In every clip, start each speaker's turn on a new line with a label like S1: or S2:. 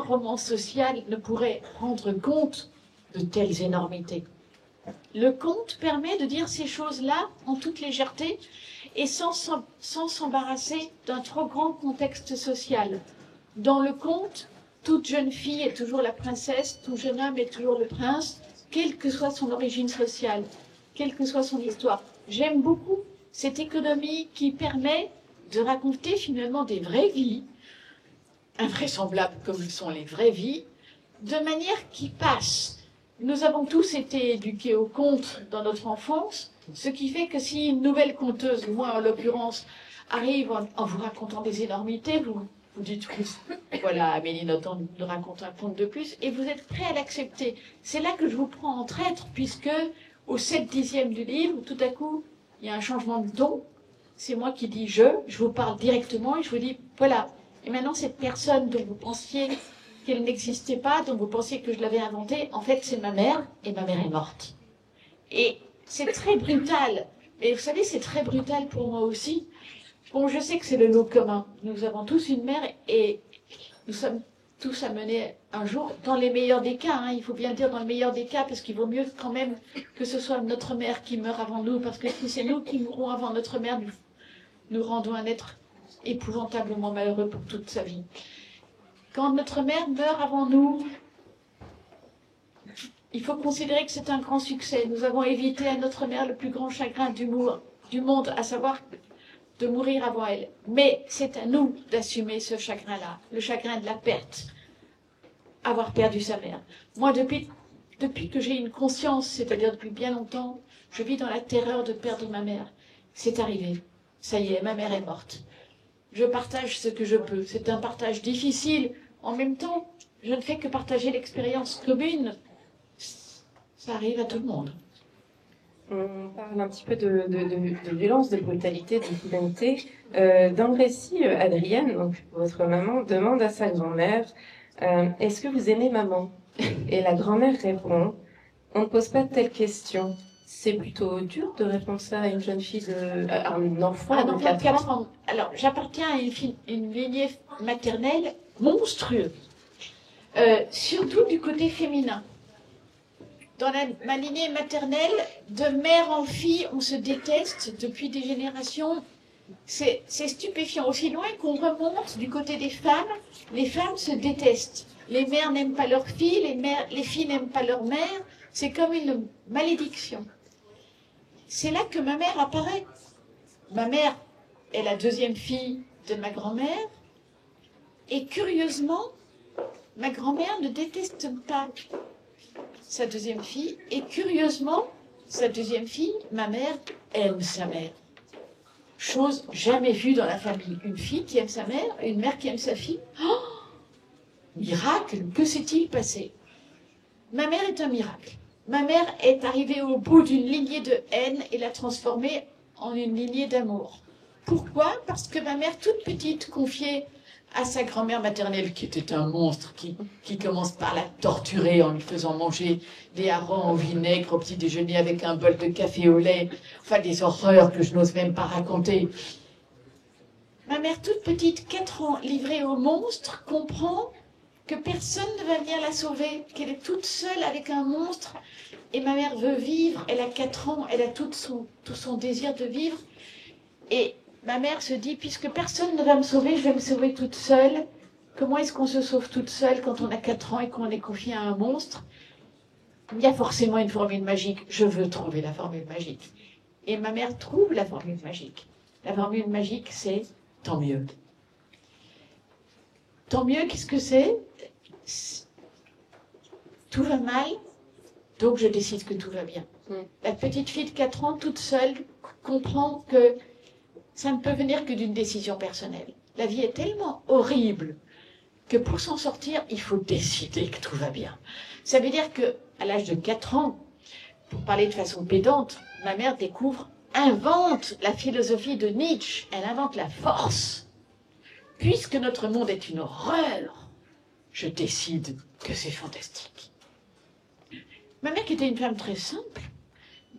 S1: roman social ne pourrait rendre compte de telles énormités. Le conte permet de dire ces choses-là en toute légèreté et sans s'embarrasser d'un trop grand contexte social. Dans le conte, toute jeune fille est toujours la princesse, tout jeune homme est toujours le prince, quelle que soit son origine sociale, quelle que soit son histoire. J'aime beaucoup cette économie qui permet de raconter finalement des vraies vies, invraisemblables comme le sont les vraies vies, de manière qui passe. Nous avons tous été éduqués au conte dans notre enfance, ce qui fait que si une nouvelle conteuse, moi en l'occurrence, arrive en vous racontant des énormités, vous dites oui, voilà, Amélie Nothomb nous raconte un conte de plus, et vous êtes prêt à l'accepter. C'est là que je vous prends en traître, puisque au 7/10 du livre, tout à coup, il y a un changement de ton. C'est moi qui dis je vous parle directement et je vous dis voilà. Et maintenant, cette personne dont vous pensiez qu'elle n'existait pas, dont vous pensiez que je l'avais inventée, en fait, c'est ma mère, et ma mère est morte. Et c'est très brutal. Et vous savez, c'est très brutal pour moi aussi. Bon, je sais que c'est le lot commun. Nous avons tous une mère et nous sommes tous amenés un jour, dans les meilleurs des cas, hein, il faut bien le dire dans le meilleur des cas, parce qu'il vaut mieux quand même que ce soit notre mère qui meurt avant nous, parce que si c'est nous qui mourrons avant notre mère, nous rendons un être épouvantablement malheureux pour toute sa vie. Quand notre mère meurt avant nous, il faut considérer que c'est un grand succès. Nous avons évité à notre mère le plus grand chagrin du monde, à savoir de mourir avant elle. Mais c'est à nous d'assumer ce chagrin-là, le chagrin de la perte, avoir perdu sa mère. Moi, depuis que j'ai une conscience, c'est-à-dire depuis bien longtemps, je vis dans la terreur de perdre ma mère. C'est arrivé. Ça y est, ma mère est morte. Je partage ce que je peux. C'est un partage difficile. En même temps, je ne fais que partager l'expérience commune. Ça arrive à tout le monde.
S2: On parle un petit peu de violence, de brutalité, de criminalité. Dans le récit, Adrienne, donc votre maman, demande à sa grand-mère est-ce que vous aimez maman? Et la grand-mère répond on ne pose pas de telles questions. C'est plutôt dur de répondre ça à une jeune fille, à un enfant de 4 ans.
S1: Alors, j'appartiens à une lignée maternelle monstrueuse, surtout du côté féminin. Dans ma lignée maternelle, de mère en fille, on se déteste depuis des générations. C'est stupéfiant. Aussi loin qu'on remonte du côté des femmes se détestent. Les mères n'aiment pas leurs filles, les filles n'aiment pas leur mère. C'est comme une malédiction. C'est là que ma mère apparaît. Ma mère est la deuxième fille de ma grand-mère. Et curieusement, ma grand-mère ne déteste pas sa deuxième fille. Et curieusement, sa deuxième fille, ma mère, aime sa mère. Chose jamais vue dans la famille. Une fille qui aime sa mère, une mère qui aime sa fille. Oh, miracle, que s'est-il passé? Ma mère est un miracle. Ma mère est arrivée au bout d'une lignée de haine et l'a transformée en une lignée d'amour. Pourquoi? Parce que ma mère, toute petite, confiait à sa grand-mère maternelle, qui était un monstre, qui commence par la torturer en lui faisant manger des harengs au vinaigre au petit déjeuner avec un bol de café au lait, enfin des horreurs que je n'ose même pas raconter. Ma mère, toute petite, 4 ans, livrée au monstre, comprend que personne ne va venir la sauver, qu'elle est toute seule avec un monstre, et ma mère veut vivre, elle a 4 ans, elle a tout son désir de vivre, et ma mère se dit, puisque personne ne va me sauver, je vais me sauver toute seule. Comment est-ce qu'on se sauve toute seule quand on a 4 ans et qu'on est confié à un monstre? Il y a forcément une formule magique, je veux trouver la formule magique. Et ma mère trouve la formule magique. La formule magique, c'est tant mieux. Tant mieux, qu'est-ce que c'est? Tout va mal, donc je décide que tout va bien. La petite fille de 4 ans, toute seule, comprend que ça ne peut venir que d'une décision personnelle. La vie est tellement horrible que pour s'en sortir, il faut décider que tout va bien. Ça veut dire que, à l'âge de 4 ans, pour parler de façon pédante, ma mère invente la philosophie de Nietzsche. Elle invente la force. Puisque notre monde est une horreur, je décide que c'est fantastique. Ma mère, qui était une femme très simple,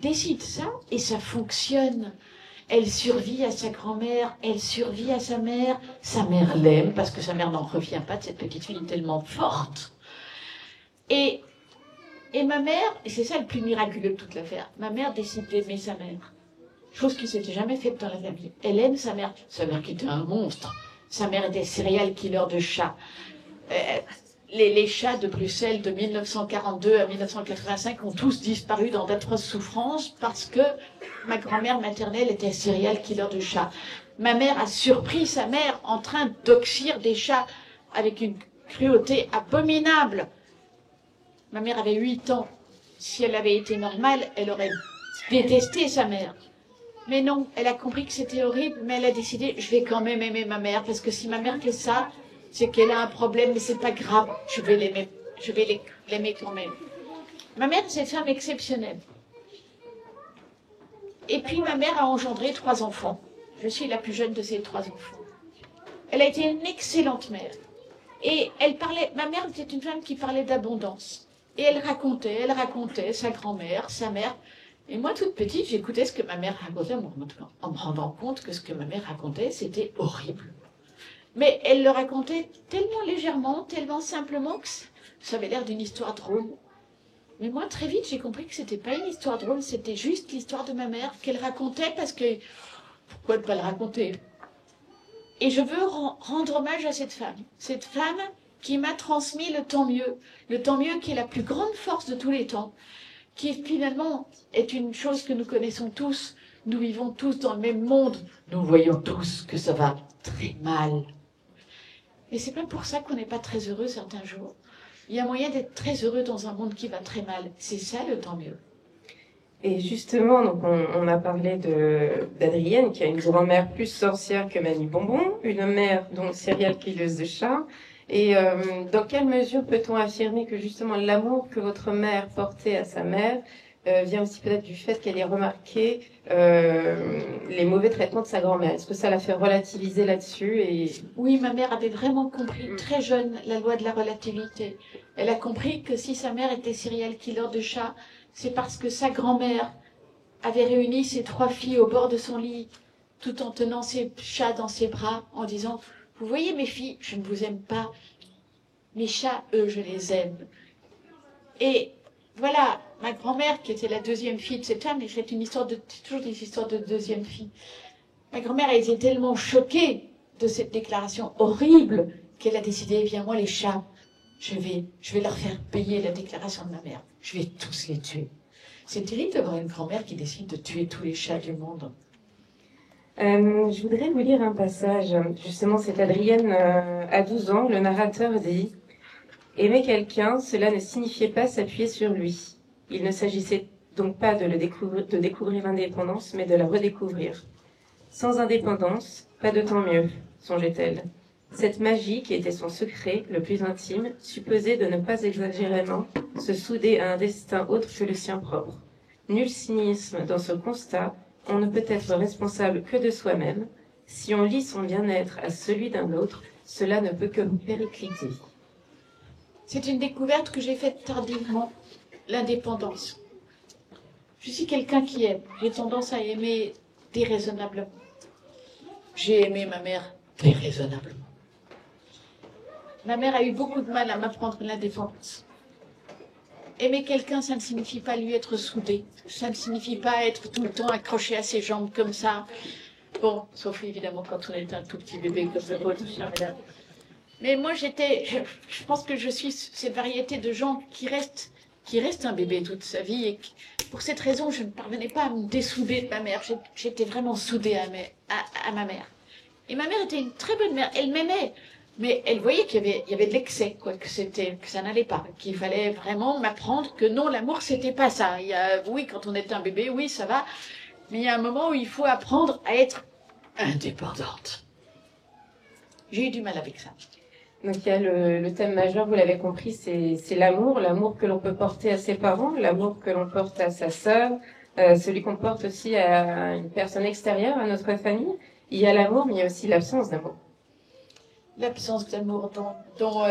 S1: décide ça et ça fonctionne. Elle survit à sa grand-mère, elle survit à sa mère l'aime, parce que sa mère n'en revient pas de cette petite fille tellement forte. Et ma mère, et c'est ça le plus miraculeux de toute l'affaire, ma mère décide d'aimer sa mère. Chose qui s'était jamais faite dans la famille. Elle aime sa mère qui était un monstre. Sa mère était serial killer de chats. Les chats de Bruxelles de 1942 à 1985 ont tous disparu dans d'atroces souffrances parce que ma grand-mère maternelle était serial killer de chats. Ma mère a surpris sa mère en train d'oxyre des chats avec une cruauté abominable. Ma mère avait 8 ans. Si elle avait été normale, elle aurait détesté sa mère. Mais non, elle a compris que c'était horrible, mais elle a décidé, je vais quand même aimer ma mère, parce que si ma mère fait ça, c'est qu'elle a un problème, mais c'est pas grave, je vais l'aimer quand même. Ma mère, c'est une femme exceptionnelle. Et puis ma mère a engendré 3 enfants. Je suis la plus jeune de ces 3 enfants. Elle a été une excellente mère. Et ma mère était une femme qui parlait d'abondance. Et elle racontait sa grand-mère, sa mère. Et moi, toute petite, j'écoutais ce que ma mère racontait en me rendant compte que ce que ma mère racontait, c'était horrible. Mais elle le racontait tellement légèrement, tellement simplement que ça avait l'air d'une histoire drôle. Mais moi, très vite, j'ai compris que c'était pas une histoire drôle, c'était juste l'histoire de ma mère qu'elle racontait parce que... Pourquoi ne pas le raconter? Et je veux rendre hommage à cette femme qui m'a transmis le tant mieux qui est la plus grande force de tous les temps, qui finalement est une chose que nous connaissons tous. Nous vivons tous dans le même monde. Nous voyons tous que ça va très mal. Et c'est pas pour ça qu'on n'est pas très heureux certains jours. Il y a moyen d'être très heureux dans un monde qui va très mal. C'est ça le tant mieux.
S2: Et justement, donc on a parlé d'Adrienne, qui a une grand-mère plus sorcière que Mamie Bonbon, une mère donc serial killeuse de chats. Et dans quelle mesure peut-on affirmer que justement l'amour que votre mère portait à sa mère vient aussi peut-être du fait qu'elle ait remarqué les mauvais traitements de sa grand-mère? Est-ce que ça l'a fait relativiser là-dessus
S1: Oui, ma mère avait vraiment compris très jeune la loi de la relativité. Elle a compris que si sa mère était serial killer de chats, c'est parce que sa grand-mère avait réuni ses 3 filles au bord de son lit, tout en tenant ses chats dans ses bras, en disant « Vous voyez mes filles, je ne vous aime pas. Mes chats, eux, je les aime. » Et voilà, ma grand-mère, qui était la 2e fille de cette femme, et c'est toujours des histoires de 2e fille. Ma grand-mère a été tellement choquée de cette déclaration horrible qu'elle a décidé, eh bien moi les chats, je vais leur faire payer la déclaration de ma mère. Je vais tous les tuer. C'est terrible d'avoir une grand-mère qui décide de tuer tous les chats du monde.
S2: Je voudrais vous lire un passage. Justement, c'est Adrienne, à 12 ans, le narrateur dit « Aimer quelqu'un, cela ne signifiait pas s'appuyer sur lui. Il ne s'agissait donc pas de découvrir l'indépendance, mais de la redécouvrir. Sans indépendance, pas de tant mieux, songeait-elle. Cette magie, qui était son secret le plus intime, supposait de ne pas exagérément se souder à un destin autre que le sien propre. Nul cynisme dans ce constat, on ne peut être responsable que de soi-même. Si on lie son bien-être à celui d'un autre, cela ne peut que vous péricliter. »
S1: C'est une découverte que j'ai faite tardivement, l'indépendance. Je suis quelqu'un qui aime. J'ai tendance à aimer déraisonnablement. J'ai aimé ma mère déraisonnablement. Ma mère a eu beaucoup de mal à m'apprendre l'indépendance. Aimer quelqu'un, ça ne signifie pas lui être soudé. Ça ne signifie pas être tout le temps accroché à ses jambes comme ça. Bon, sauf évidemment quand on est un tout petit bébé comme le vôtre. Mais moi, je pense que je suis cette variété de gens qui restent un bébé toute sa vie. Et pour cette raison, je ne parvenais pas à me dessouder de ma mère. J'étais vraiment soudée à ma mère. Et ma mère était une très bonne mère. Elle m'aimait. Mais elle voyait qu'il y avait de l'excès, quoi, que ça n'allait pas, qu'il fallait vraiment m'apprendre que non, l'amour, c'était pas ça. Oui, quand on est un bébé, oui, ça va. Mais il y a un moment où il faut apprendre à être indépendante. J'ai eu du mal avec ça.
S2: Donc il y a le thème majeur, vous l'avez compris, c'est l'amour que l'on peut porter à ses parents, l'amour que l'on porte à sa sœur, celui qu'on porte aussi à une personne extérieure à notre famille. Il y a l'amour, mais il y a aussi l'absence d'amour.
S1: L'absence d'amour dont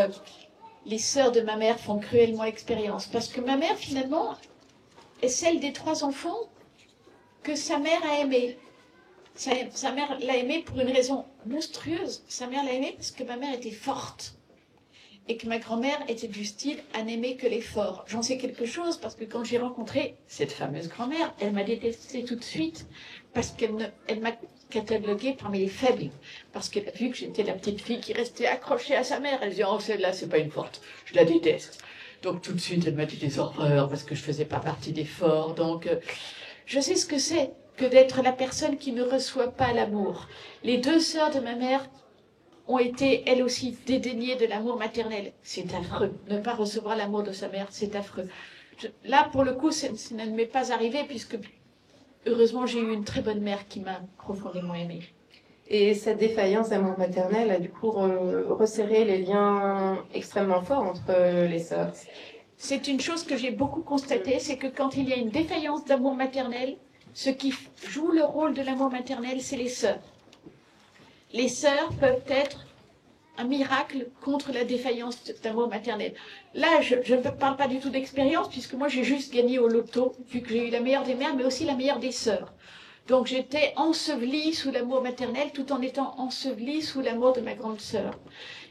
S1: les sœurs de ma mère font cruellement expérience. Parce que ma mère, finalement, est celle des 3 enfants que sa mère a aimés. Sa mère l'a aimée pour une raison monstrueuse. Sa mère l'a aimée parce que ma mère était forte. Et que ma grand-mère était du style à n'aimer que les forts. J'en sais quelque chose parce que quand j'ai rencontré cette fameuse grand-mère, elle m'a détestée tout de suite parce elle m'a cataloguée parmi les faibles. Parce qu'elle a vu que j'étais la petite fille qui restait accrochée à sa mère. Elle disait, oh, celle-là, c'est pas une forte. Je la déteste. Donc tout de suite, elle m'a dit des horreurs parce que je faisais pas partie des forts. Donc je sais ce que c'est que d'être la personne qui ne reçoit pas l'amour. Les deux sœurs de ma mère ont été, elles aussi, dédaignées de l'amour maternel. C'est affreux. Ne pas recevoir l'amour de sa mère, c'est affreux. Là, pour le coup, ça ne m'est pas arrivé, puisque, heureusement, j'ai eu une très bonne mère qui m'a profondément aimée.
S2: Et cette défaillance d'amour maternel a du coup resserré les liens extrêmement forts entre les sœurs.
S1: C'est une chose que j'ai beaucoup constatée, c'est que quand il y a une défaillance d'amour maternel, ce qui joue le rôle de l'amour maternel, c'est les sœurs. Les sœurs peuvent être un miracle contre la défaillance d'amour maternel. Là, je ne parle pas du tout d'expérience, puisque moi, j'ai juste gagné au loto, vu que j'ai eu la meilleure des mères, mais aussi la meilleure des sœurs. Donc, j'étais ensevelie sous l'amour maternel, tout en étant ensevelie sous l'amour de ma grande sœur.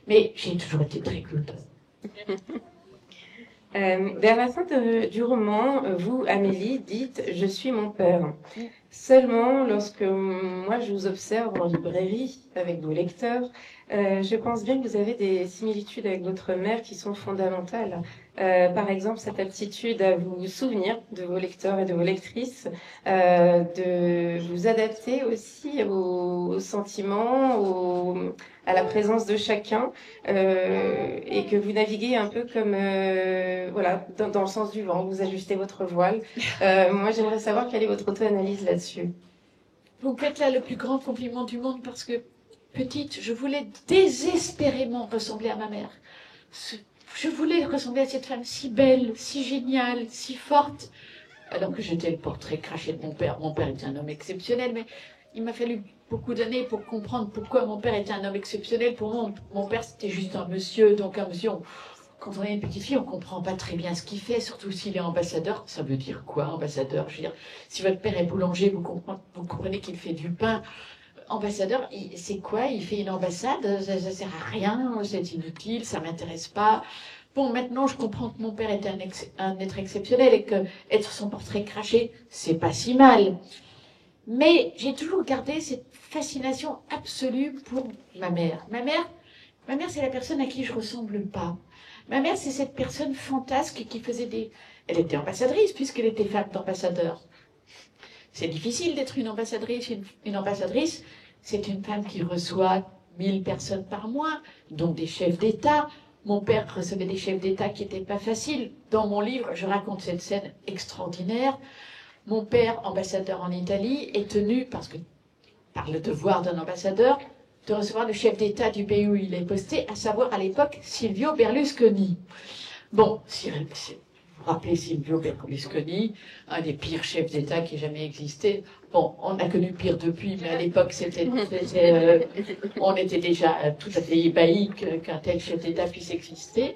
S1: Mais j'ai toujours été très good.
S2: Vers la fin du roman, vous, Amélie, dites « Je suis mon père ». Seulement, lorsque moi je vous observe en librairie avec vos lecteurs, je pense bien que vous avez des similitudes avec votre mère qui sont fondamentales. Par exemple, cette aptitude à vous souvenir de vos lecteurs et de vos lectrices, de vous adapter aussi aux sentiments, à la présence de chacun, et que vous naviguez un peu comme voilà, dans le sens du vent, vous ajustez votre voile. Moi, j'aimerais savoir quelle est votre auto-analyse là-dessus.
S1: Vous me faites là le plus grand compliment du monde parce que, petite, je voulais désespérément ressembler à ma mère. Je voulais ressembler à cette femme si belle, si géniale, si forte. Alors que j'étais le portrait craché de mon père. Mon père était un homme exceptionnel, mais il m'a fallu beaucoup d'années pour comprendre pourquoi mon père était un homme exceptionnel. Pour moi, mon père, c'était juste un monsieur. Donc un monsieur, quand on est une petite fille, on comprend pas très bien ce qu'il fait, surtout s'il est ambassadeur. Ça veut dire quoi, ambassadeur? Je veux dire, si votre père est boulanger, vous comprenez qu'il fait du pain. Ambassadeur, c'est quoi? Il fait une ambassade? Ça sert à rien, c'est inutile, ça m'intéresse pas. Bon, maintenant, je comprends que mon père était un être exceptionnel et que être son portrait craché, c'est pas si mal. Mais j'ai toujours gardé cette fascination absolue pour ma mère. Ma mère, c'est la personne à qui je ressemble pas. Ma mère, c'est cette personne fantasque qui faisait Elle était ambassadrice puisqu'elle était femme d'ambassadeur. C'est difficile d'être une ambassadrice. Une ambassadrice, c'est une femme qui reçoit 1000 personnes par mois, donc des chefs d'État. Mon père recevait des chefs d'État qui n'étaient pas faciles. Dans mon livre, je raconte cette scène extraordinaire. Mon père, ambassadeur en Italie, est tenu, parce que par le devoir d'un ambassadeur, de recevoir le chef d'État du pays où il est posté, à savoir à l'époque Silvio Berlusconi. Bon, vous vous rappelez Silvio Berlusconi, un des pires chefs d'État qui ait jamais existé. Bon, on a connu pire depuis, mais à l'époque, on était déjà tout à fait ébahis qu'un tel chef d'État puisse exister.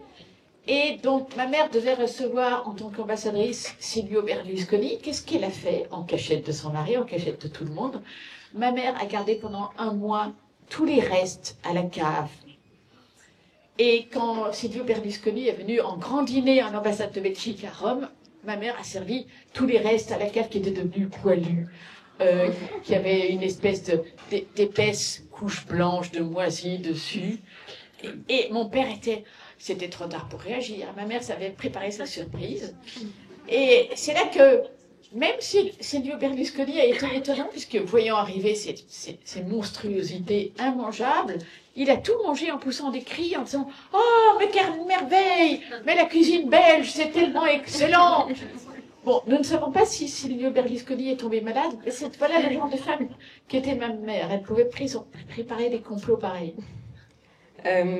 S1: Et donc, ma mère devait recevoir, en tant qu'ambassadrice, Silvio Berlusconi. Qu'est-ce qu'elle a fait en cachette de son mari, en cachette de tout le monde? Ma mère a gardé pendant 1 mois tous les restes à la cave. Et quand Silvio Berlusconi est venu en grand dîner en ambassade de Belgique à Rome, ma mère a servi tous les restes à la cave qui étaient devenus poilus, qui avait une espèce d'épaisse couche blanche de moisi dessus. Et mon père c'était trop tard pour réagir. Ma mère savait préparer sa surprise. Et c'est là que, même si Silvio Berlusconi a été étonnant, puisque voyant arriver ces monstruosités immangeables, il a tout mangé en poussant des cris, en disant « Oh, mais quelle merveille! Mais la cuisine belge, c'est tellement excellent !» Bon, nous ne savons pas si Silvio Berlusconi est tombé malade, mais voilà le genre de femme qui était ma mère. Elle pouvait préparer des complots pareils.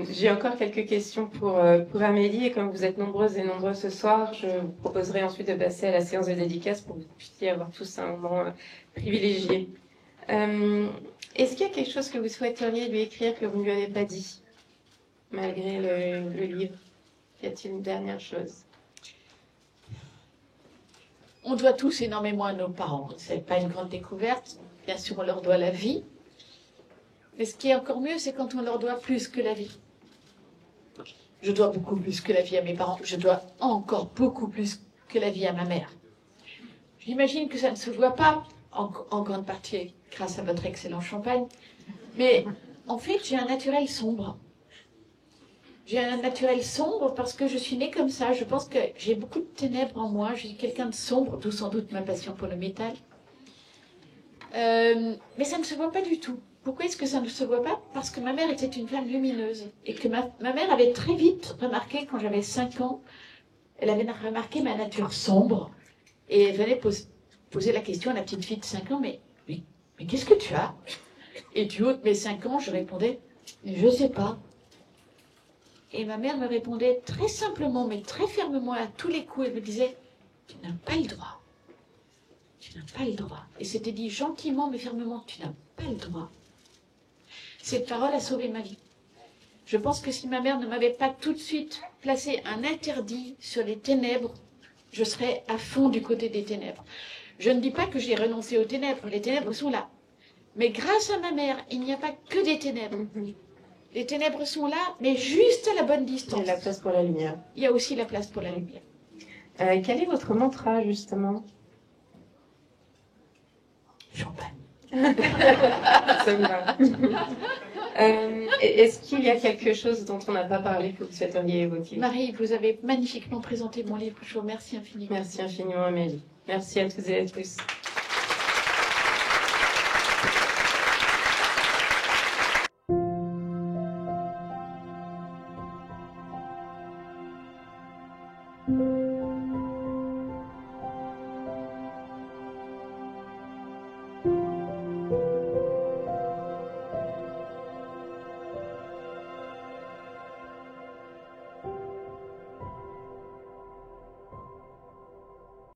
S2: J'ai encore quelques questions pour Amélie, et comme vous êtes nombreuses et nombreux ce soir, je vous proposerai ensuite de passer à la séance de dédicace pour que vous puissiez avoir tous un moment privilégié. Est-ce qu'il y a quelque chose que vous souhaiteriez lui écrire que vous ne lui avez pas dit, malgré le livre? Y a-t-il une dernière chose?
S1: On doit tous énormément à nos parents. C'est pas une grande découverte. Bien sûr, on leur doit la vie. Mais ce qui est encore mieux, c'est quand on leur doit plus que la vie. Je dois beaucoup plus que la vie à mes parents. Je dois encore beaucoup plus que la vie à ma mère. J'imagine que ça ne se voit pas, en grande partie grâce à votre excellent champagne. Mais en fait, j'ai un naturel sombre. J'ai un naturel sombre parce que je suis née comme ça. Je pense que j'ai beaucoup de ténèbres en moi. Je suis quelqu'un de sombre, d'où sans doute ma passion pour le métal. Mais ça ne se voit pas du tout. Pourquoi est-ce que ça ne se voit pas? Parce que ma mère était une femme lumineuse. Et que ma mère avait très vite remarqué, quand j'avais 5 ans, elle avait remarqué ma nature sombre. Et elle venait poser la question à la petite fille de 5 ans, mais qu'est-ce que tu as? Et du haut de mes 5 ans, je répondais, je ne sais pas. Et ma mère me répondait très simplement, mais très fermement à tous les coups. Elle me disait, tu n'as pas le droit. Tu n'as pas le droit. Et c'était dit gentiment, mais fermement, tu n'as pas le droit. Cette parole a sauvé ma vie. Je pense que si ma mère ne m'avait pas tout de suite placé un interdit sur les ténèbres, je serais à fond du côté des ténèbres. Je ne dis pas que j'ai renoncé aux ténèbres, les ténèbres sont là. Mais grâce à ma mère, il n'y a pas que des ténèbres. Les ténèbres sont là, mais juste à la bonne distance.
S2: Il y a la place pour la lumière.
S1: Il y a aussi la place pour la lumière.
S2: Quel est votre mantra, justement?
S1: Champagne.
S2: Ça me va. Est-ce qu'il y a quelque chose dont on n'a pas parlé que vous souhaiteriez évoquer?
S1: Marie, vous avez magnifiquement présenté mon livre. Je vous remercie infiniment.
S2: Merci infiniment, Amélie. Merci à toutes et à tous.